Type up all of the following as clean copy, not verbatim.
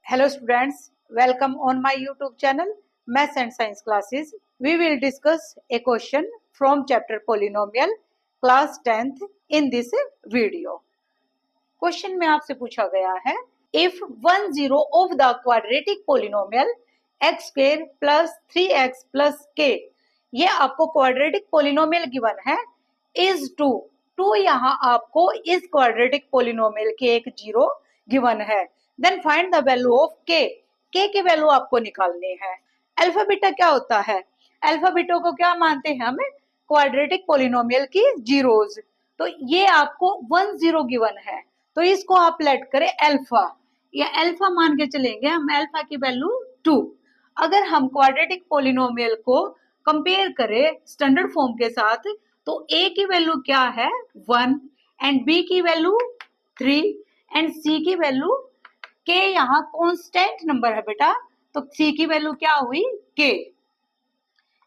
Hello students, welcome on my YouTube channel Maths and Science classes. We will discuss a question from chapter Polynomial class 10th in this video. Question में आपसे पूछा गया है if 1 0 of the quadratic polynomial x square plus 3x plus k, ये आपको quadratic polynomial given है, is 2 यहाँ आपको इस quadratic polynomial के एक जीरो given है. Then find the value of K की वैल्यू आपको निकालनी है. अल्फा बीटा क्या होता है? अल्फा बीटा को क्या मानते हैं हमें? क्वाड्रेटिक पोलिनोमियल की जीरोज. तो ये आपको 1 0 गिवन है, तो इसको आप लेट करें अल्फा, या अल्फा मान के चलेंगे हम. अल्फा की वैल्यू 2. अगर हम क्वाड्रेटिक पोलिनोमियल को कंपेयर करें स्टैंडर्ड फॉर्म के साथ, तो ए की वैल्यू क्या है? 1 एंड बी की वैल्यू 3 एंड सी की वैल्यू के. यहाँ कांस्टेंट नंबर है बेटा, तो सी की वैल्यू क्या हुई? के.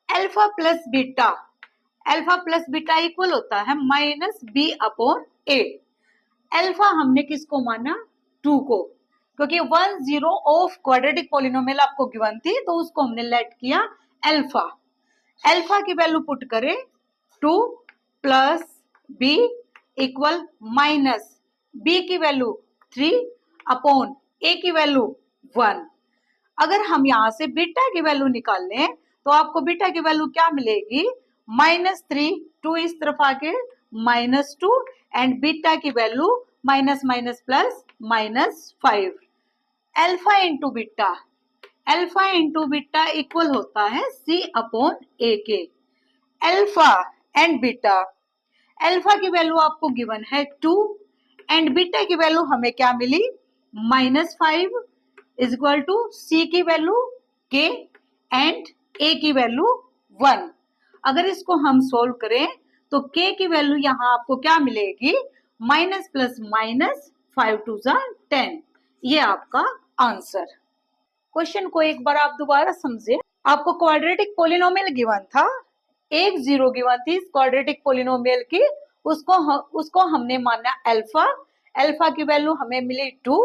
अल्फा प्लस बीटा इक्वल होता है minus B upon A. Alpha हमने किसको माना? 2 को, क्योंकि 1 0 ऑफ क्वाड्रेटिक पॉलिनोमियल आपको गिवन थी, तो उसको हमने लेट किया अल्फा. अल्फा की वैल्यू पुट करें 2 plus B equal minus B की वैल्यू 3 अपॉन ए की वैल्यू 1. अगर हम यहाँ से बीटा की वैल्यू निकाल लें, तो आपको बीटा की वैल्यू क्या मिलेगी? -3. 2 इस तरफ आके -2 एंड बीटा की value minus minus plus -5. Alpha into beta equal होता है सी अपॉन ए के. अल्फा एंड बीटा, अल्फा की वैल्यू आपको गिवन है 2 एंड बीटा की वैल्यू हमें क्या मिली? -5 इज इक्वल टू सी की वैल्यू के एंड ए की वैल्यू 1. अगर इसको हम सोल्व करें तो के की वैल्यू यहाँ आपको क्या मिलेगी? Minus plus minus 5 2 10. ये आपका आंसर. क्वेश्चन को एक बार आप दोबारा समझे. आपको क्वाड्रेटिक पोलिनोमियल गिवन था, एक जीरो गिवन थी इस क्वाड्रेटिक पोलिनोमियल की, उसको हमने माना अल्फा. अल्फा की वैल्यू हमें मिली 2.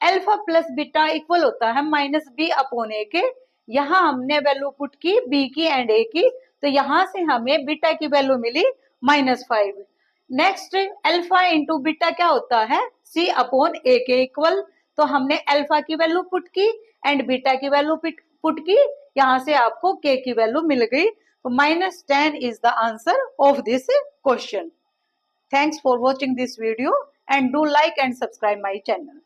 अल्फा प्लस बीटा इक्वल होता है माइनस बी अपॉन ए के. यहाँ हमने वैल्यू पुट की बी की एंड ए की, तो यहाँ से हमें बीटा की वैल्यू मिली -5. नेक्स्ट अल्फा इंटू बीटा क्या होता है? सी अपॉन ए के इक्वल. तो हमने अल्फा की वैल्यू पुट की एंड बीटा की वैल्यू पुट की, यहाँ से आपको के की वैल्यू मिल गई. तो -10 is the answer of this question. Thanks for watching this video and do like and subscribe my channel.